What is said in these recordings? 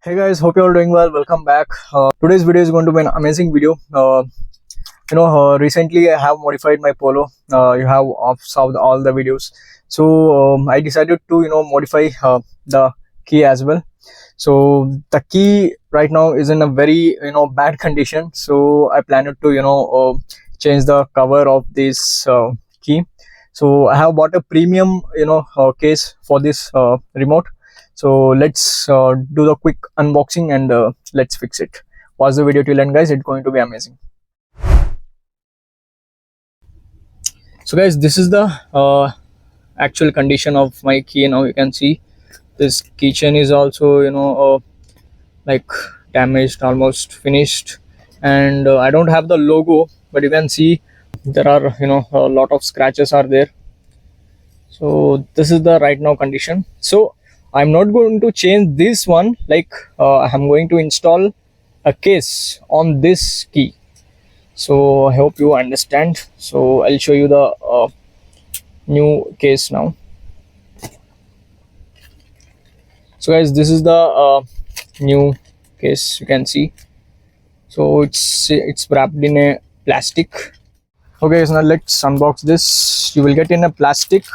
Hey guys, hope you're all doing well. Welcome back. Today's video is going to be an amazing video. Recently I have modified my polo. You have observed all the videos, so I decided to modify the key as well. So the key right now is in a very bad condition. So I planned to change the cover of this key. So I have bought a premium case for this remote. So let's do the quick unboxing and let's fix it. Watch the video till end, guys. It's going to be amazing. So guys, this is the actual condition of my key. Now you can see this keychain is also like damaged, almost finished, and I don't have the logo, but you can see there are a lot of scratches are there. So this is the right now condition. So I'm not going to change this one, like I'm going to install a case on this key. So I hope you understand. So I'll show you the new case now. So guys, this is the new case. You can see, so it's wrapped in a plastic. Okay, so now let's unbox this. You will get in a plastic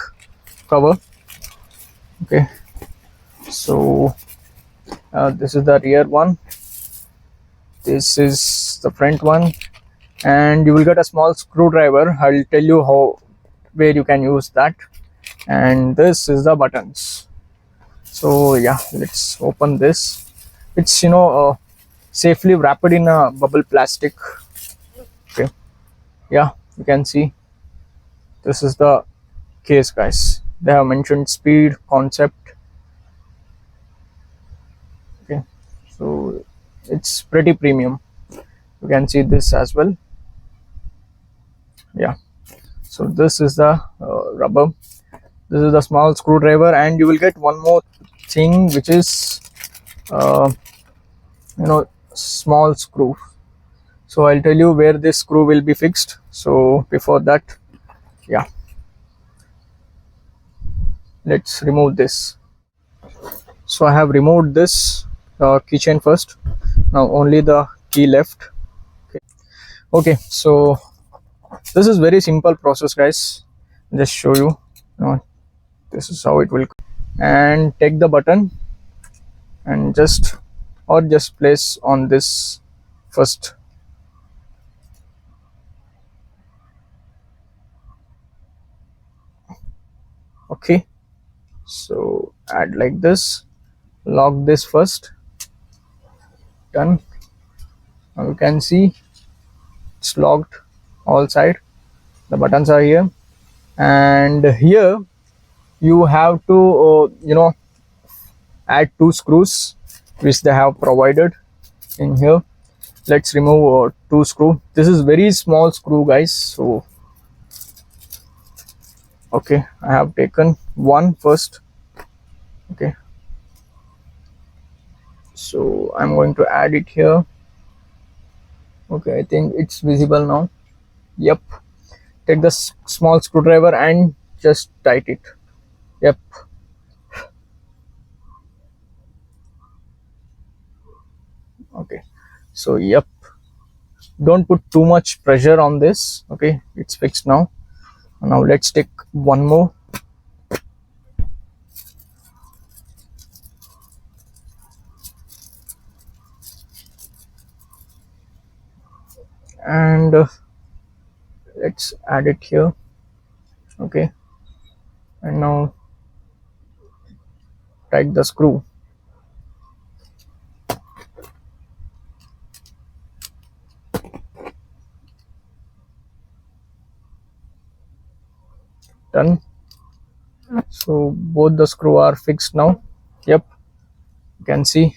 cover. Okay, so this is the rear one, this is the front one, and you will get a small screwdriver. I'll tell you where you can use that, and this is the buttons. So yeah, let's open this. It's safely wrapped in a bubble plastic. Okay, yeah, you can see this is the case, guys. They have mentioned speed concept. Okay, so it's pretty premium. You can see this as well. Yeah, so this is the rubber, this is the small screwdriver, and you will get one more thing, which is uh, small screw. So I'll tell you where this screw will be fixed. So before that, yeah, let's remove this. So I have removed this keychain first. Now only the key left. Okay, so this is very simple process, guys. Just show you. This is how it will. And take the button and just place on this first. Okay, so add like this, lock this first. Done. Now you can see it's locked all side. The buttons are here, and here you have to add two screws which they have provided in here. Let's remove two screw. This is very small screw, guys. So okay, I have taken one first. Okay, so I'm going to add it here. Okay, I think it's visible now. Yep, take the small screwdriver and just tight it. Yep, okay, so yep, don't put too much pressure on this. Okay, it's fixed now. Now let's take one more. And let's add it here. Okay, and now tight the screw. Done. So both the screw are fixed now. Yep, you can see.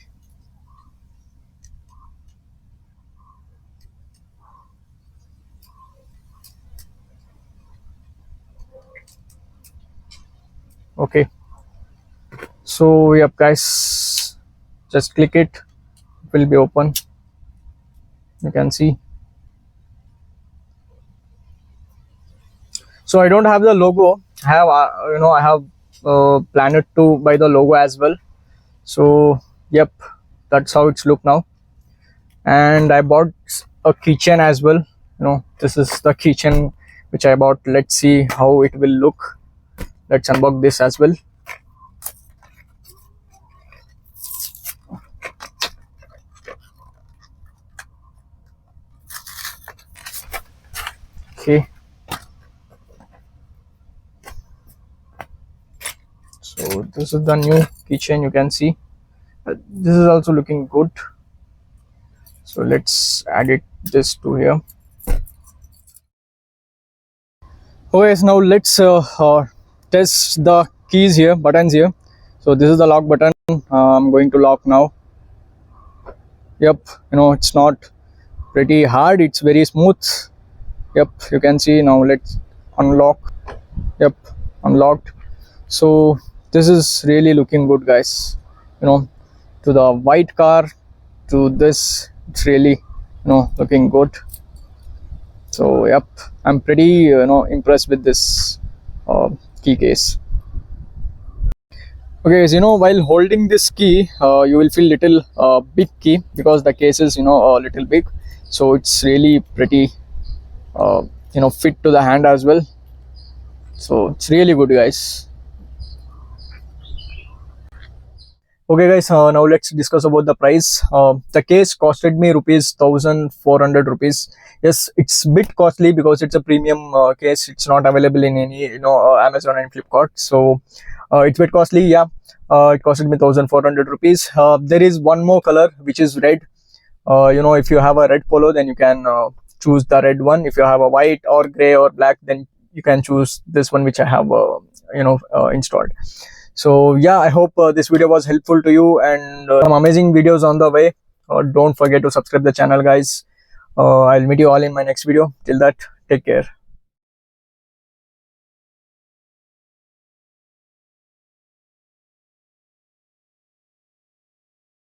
Okay, so yep, guys, just click it, it will be open. You can see. So I don't have the logo. I have I have planned to buy the logo as well. So yep, that's how it's look now. And I bought a keychain as well. This is the keychain which I bought. Let's see how it will look. Let's unbox this as well. Okay, so this is the new keychain. You can see this is also looking good. So let's add this to here. Okay, so now let's test the keys here, buttons here. So this is the lock button. I'm going to lock now. Yep, it's not pretty hard, it's very smooth. Yep, you can see. Now let's unlock. Yep, unlocked. So this is really looking good, guys. To the white car, to this, it's really looking good. So yep, I'm pretty impressed with this key case. Okay, so while holding this key, you will feel little big key because the case is a little big. So it's really pretty fit to the hand as well. So it's really good, guys. Okay, guys, now let's discuss about the price. The case costed me rupees 1400 rupees. Yes, it's a bit costly because it's a premium case. It's not available in any Amazon and Flipkart. So it's a bit costly. Yeah, it costed me 1400 rupees. There is one more color which is red. If you have a red polo, then you can choose the red one. If you have a white or gray or black, then you can choose this one which I have installed. So yeah, I hope this video was helpful to you, and some amazing videos on the way. Don't forget to subscribe the channel, guys. I'll meet you all in my next video. Till that, take care.